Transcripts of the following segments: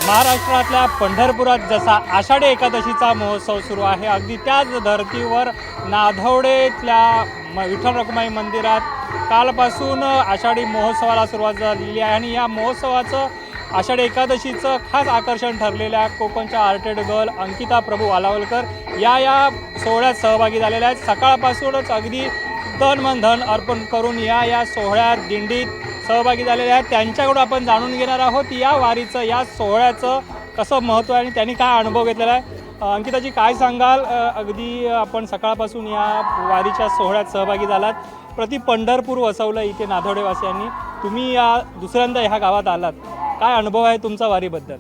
महाराष्ट्रातल्या पंढरपुरात जसा आषाढी एकादशीचा महोत्सव सुरू आहे, अगदी त्याच धर्तीवर नाधवडेतल्या विठ्ठल रखुमाई मंदिरात कालपासून आषाढी महोत्सवाला सुरुवात झालेली आहे आणि या महोत्सवाचं आषाढी एकादशीचं खास आकर्षण ठरलेल्या कोकणच्या आर्टेड गर्ल अंकिता प्रभू वालावलकर या सोहळ्यात सहभागी झालेल्या आहेत। सकाळपासूनच अगदी तन मन धन अर्पण करून या सोहळ्यात दिंडीत सहभागी झालेले आहेत। त्यांच्याकडून आपण जाणून घेणार आहोत या वारीचं, या सोहळ्याचं कसं महत्त्व आहे आणि त्यांनी काय अनुभव घेतलेला आहे। अंकिताजी, काय सांगाल? अगदी आपण सकाळपासून या वारीच्या सोहळ्यात सहभागी झालात, प्रति पंढरपूर वसवलं इथे नाधवडेवासियांनी, तुम्ही या दुसऱ्यांदा ह्या गावात आलात, काय अनुभव आहे तुमचा वारीबद्दल?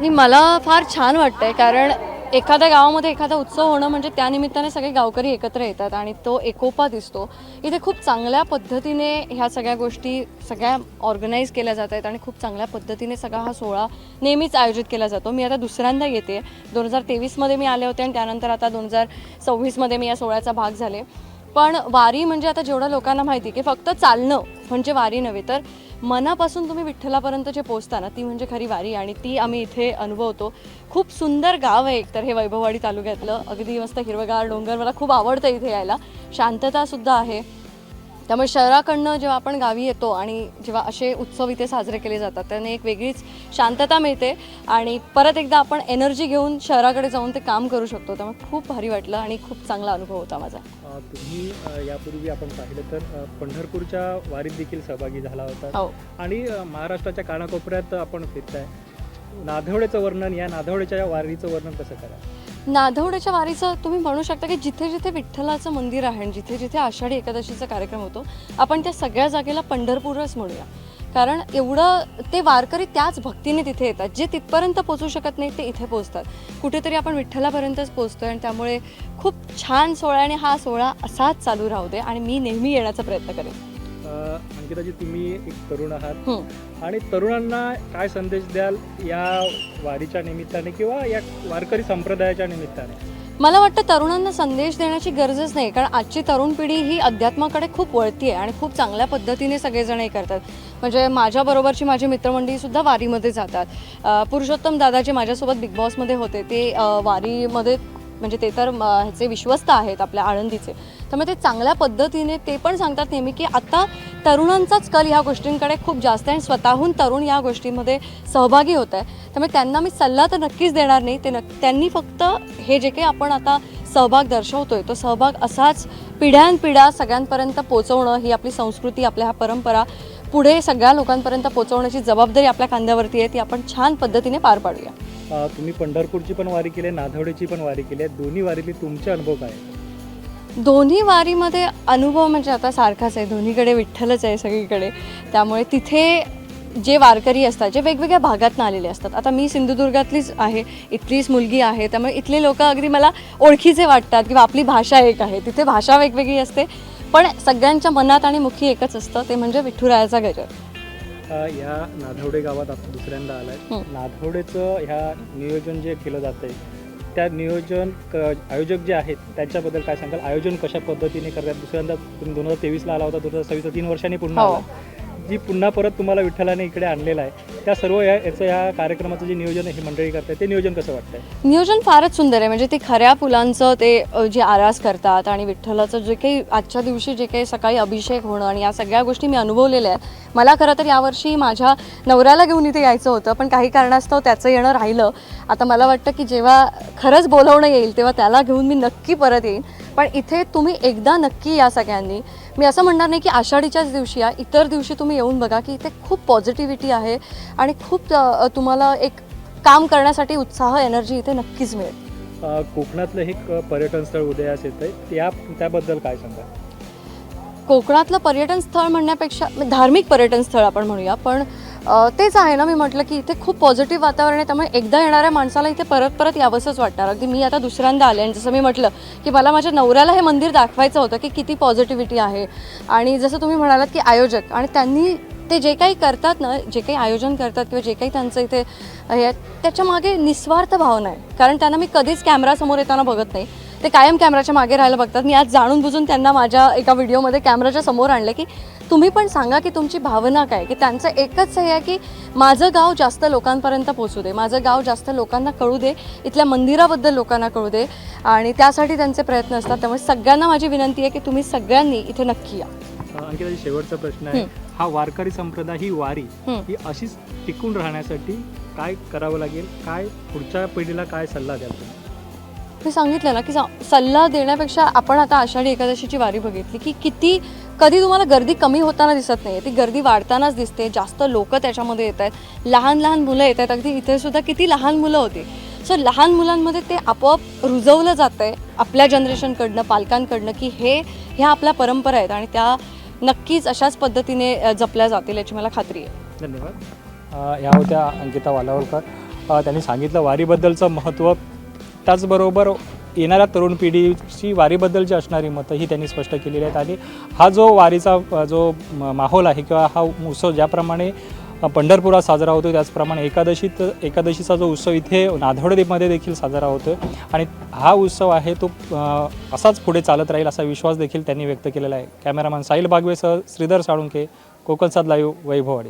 मला फार छान वाटतंय, कारण एखाद्या गावामध्ये एखादा उत्सव होणं म्हणजे त्यानिमित्ताने सगळे गावकरी एकत्र येतात आणि तो एकोपा दिसतो। इथे खूप चांगल्या पद्धतीने ह्या सगळ्या गोष्टी सगळ्या ऑर्गनाईज केल्या जात आहेत आणि खूप चांगल्या पद्धतीने सगळा हा सोहळा नेहमीच आयोजित केला जातो। मी आता दुसऱ्यांदा येते, 2023मध्ये मी आले होते आणि त्यानंतर आता 2026मध्ये मी या सोहळ्याचा भाग झाले। पण वारी म्हणजे आता जेवढ्या लोकांना माहिती की फक्त चालणं म्हणजे वारी नव्हे, तर मनापासून तुम्ही विठ्ठलापर्यंत जे पोचता ना, ती म्हणजे खरी वारी आणि ती आम्ही इथे अनुभवतो। खूप सुंदर गाव आहे एकतर हे वैभववाडी तालुक्यातलं, अगदी मस्त हिरवगार डोंगर, मला खूप आवडतं इथे यायला, शांततासुद्धा आहे। त्यामुळे शहराकडनं जेव्हा आपण गावी येतो आणि जेव्हा असे उत्सव इथे साजरे केले जातात त्याने एक वेगळीच शांतता मिळते आणि परत एकदा आपण एनर्जी घेऊन शहराकडे जाऊन ते काम करू शकतो। त्यामुळे खूप भारी वाटलं आणि खूप चांगला अनुभव होता माझा। तुम्ही यापूर्वी आपण पाहिलं तर पंढरपूरच्या वारीत देखील सहभागी झाला होता। हो, आणि महाराष्ट्राच्या कानाकोपऱ्यात आपण फिरताय, नाधवडेचं वर्णन, या नाधवडेच्या वारीचं वर्णन कसं करा? नाधवडेच्या वारीचं तुम्ही म्हणू शकता की जिथे जिथे विठ्ठलाचं मंदिर आहे आणि जिथे जिथे आषाढी एकादशीचा कार्यक्रम होतो, आपण त्या सगळ्या जागेला पंढरपूरच म्हणूया, कारण एवढं ते वारकरी त्याच भक्तीने तिथे येतात, जे तिथपर्यंत पोचू शकत नाही ते इथे पोचतात। कुठेतरी आपण विठ्ठलापर्यंतच पोचतोय आणि त्यामुळे खूप छान सोहळा आणि हा सोहळा असाच चालू राहू दे आणि मी नेहमी येण्याचा प्रयत्न करेन। अंकिताजी, तुम्ही एक तरुण आहात आणि तरुणांना काय संदेश द्याल या वारीच्या निमित्ताने किंवा या वारकरी संप्रदायाच्या निमित्ताने? मला वाटतं तरुणांना संदेश देण्याची गरजच नाही, कारण आजची तरुण पिढी ही अध्यात्माकडे खूप वळती आहे आणि खूप चांगल्या पद्धतीने सगळेजण हे करतात। म्हणजे माझ्याबरोबरची माझी मित्रमंडळीसुद्धा वारीमध्ये जातात। पुरुषोत्तम दादा जे माझ्यासोबत बिग बॉसमध्ये होते ते वारीमध्ये, म्हणजे ते तर ह्याचे विश्वस्त आहेत आपल्या आळंदीचे, त्यामुळे ते चांगल्या पद्धतीने ते पण सांगतात नेहमी की आता तरुणांचाच कल ह्या गोष्टींकडे खूप जास्त आहे आणि स्वतःहून तरुण या गोष्टींमध्ये सहभागी होत आहे। त्यामुळे त्यांना मी सल्ला तर नक्कीच देणार नाही, त्यांनी फक्त हे जे काही आपण आता सहभाग दर्शवतोय तो सहभाग असाच पिढ्यानपिढ्या सगळ्यांपर्यंत पोचवणं, ही आपली संस्कृती, आपल्या ह्या परंपरा पुढे सगळ्या लोकांपर्यंत पोचवण्याची जबाबदारी आपल्या खांद्यावरती आहे, ती आपण छान पद्धतीने पार पाडूया। तुम्ही पंढरपूरची पण वारी केली, नाधवडेची पण वारी केली आहे, दोन्ही वारीतले तुमचे अनुभव काय? दोन्ही वारीमध्ये अनुभव म्हणजे आता सारखाच आहे, दोन्हीकडे विठ्ठलच आहे सगळीकडे। त्यामुळे तिथे जे वारकरी असतात, जे वेगवेगळ्या भागातून आलेले असतात, आता मी सिंधुदुर्गातलीच आहे, इथलीच मुलगी आहे, त्यामुळे इथले लोक अगदी मला ओळखीचे वाटतात किंवा आपली भाषा एक आहे, तिथे भाषा वेगवेगळी असते, पण सगळ्यांच्या मनात आणि मुखी एकच असतं, ते म्हणजे विठुरायाचा गजर। या नाधवडे गावात आपण दुसऱ्यांदा आलाय, नाधवडेचं ह्या नियोजन जे केलं जातंय त्या नियोजन आयोजक जे आहेत त्याच्याबद्दल काय सांगाल? आयोजन कशा पद्धतीने करतात? दुसऱ्यांदा तुम्ही 2023ला आला होता, 2026 3 वर्षांनी पुन्हा आला, जी पुन्हा परत तुम्हाला विठ्ठलाने इकडे आणलेलं आहे, त्या सर्व या कार्यक्रमाचं जे नियोजन ही मंडळी करतात ते नियोजन कसं वाटतंय? नियोजन फारच सुंदर आहे, म्हणजे ते खऱ्या फुलांचं ते जे आरास करतात आणि विठ्ठलाचं जे काही आजच्या दिवशी जे काही सकाळी अभिषेक होणं आणि या सगळ्या गोष्टी मी अनुभवलेल्या आहेत। मला खरं तर यावर्षी माझ्या नवऱ्याला घेऊन इथे यायचं होतं, पण काही कारणास्तव त्याचं येणं राहिलं। आता मला वाटतं की जेव्हा खरंच बोलवणं येईल तेव्हा त्याला घेऊन मी नक्की परत येईन, पण इथे तुम्ही एकदा नक्की या सगळ्यांनी। मी असं म्हणणार नाही की आषाढीच्याच दिवशी या, इतर दिवशी तुम्ही येऊन बघा की इथे खूप पॉझिटिव्हिटी आहे आणि खूप तुम्हाला एक काम करण्यासाठी उत्साह, एनर्जी इथे नक्कीच मिळेल। कोकणातलं एक पर्यटन स्थळ उदयास येतंय, त्याबद्दल काय सांगा? कोकणातलं पर्यटन स्थळ म्हणण्यापेक्षा धार्मिक पर्यटन स्थळ आपण म्हणूया, पण तेच आहे ना, मी म्हटलं की इथे खूप पॉझिटिव्ह वातावरण आहे, त्यामुळे एकदा येणाऱ्या माणसाला इथे परत परत यावंसंच वाटणार। अगदी मी आता दुसऱ्यांदा आले आणि जसं मी म्हटलं की मला माझ्या नवऱ्याला हे मंदिर दाखवायचं होतं की किती पॉझिटिव्हिटी आहे। आणि जसं तुम्ही म्हणालात की आयोजक आणि त्यांनी ते जे काही करतात ना, जे काही आयोजन करतात किंवा जे काही त्यांचं इथे हे, त्याच्यामागे निस्वार्थ भावना आहे, कारण त्यांना मी कधीच कॅमेरासमोर येताना बघत नाही, ते कायम कॅमेराच्या मागे राहायला बघतात। मी आज जाणून बुजून त्यांना माझ्या एका व्हिडिओमध्ये कॅमेराच्या समोर आणलं की तुम्ही पण सांगा की तुमची भावना काय, की त्यांचं एकच हे आहे की माझं गाव जास्त लोकांपर्यंत पोहोचू दे, माझं गाव जास्त लोकांना कळू दे, इथल्या मंदिराबद्दल लोकांना कळू दे, आणि त्यासाठी त्यांचे प्रयत्न असतात. त्यामुळे सगळ्यांना माझी विनंती आहे की तुम्ही सगळ्यांनी इथे नक्की या. अंकिता, शेवटचा प्रश्न आहे, हा वारकरी संप्रदाय, ही वारी ही अशीच टिकून राहण्यासाठी काय करावं लागेल, काय पुढच्या पिढीला काय सल्ला द्याल तुम्ही? मी सांगितलं ना की सल्ला देण्यापेक्षा आपण आता आषाढी एकादशीची वारी बघितली की कधी तुम्हाला गर्दी कमी होताना दिसत नाही, ती गर्दी वाढतानाच दिसते. जास्त लोक त्याच्यामध्ये येत आहेत, लहान लहान मुलं येत आहेत. अगदी इथे सुद्धा किती लहान मुलं होती. सो लहान मुलांमध्ये ते आपोआप रुजवलं जातं आहे आपल्या जनरेशनकडनं, पालकांकडनं, की ह्या आपल्या परंपरा आहेत आणि त्या नक्कीच अशाच पद्धतीने जपल्या जातील याची मला खात्री आहे. धन्यवाद. या होत्या अंकिता वालावलकर. त्यांनी सांगितलं वारीबद्दलचं महत्त्व, त्याचबरोबर येणाऱ्या तरुण पिढीची वारीबद्दलची असणारी मतं ही त्यांनी स्पष्ट केलेली आहेत. आणि हा जो वारीचा जो माहोल आहे किंवा हा उत्सव ज्याप्रमाणे पंढरपुरात साजरा होतो, त्याचप्रमाणे एकादशीचा जो उत्सव इथे नाधवडेमध्ये देखील साजरा होतो आणि हा उत्सव आहे तो असाच पुढे चालत राहील असा विश्वास देखील त्यांनी व्यक्त केलेला आहे. कॅमेरामॅन साहिल बागवेसह श्रीधर साळुंके, कोकणसाद लाईव्ह, वैभववाडी.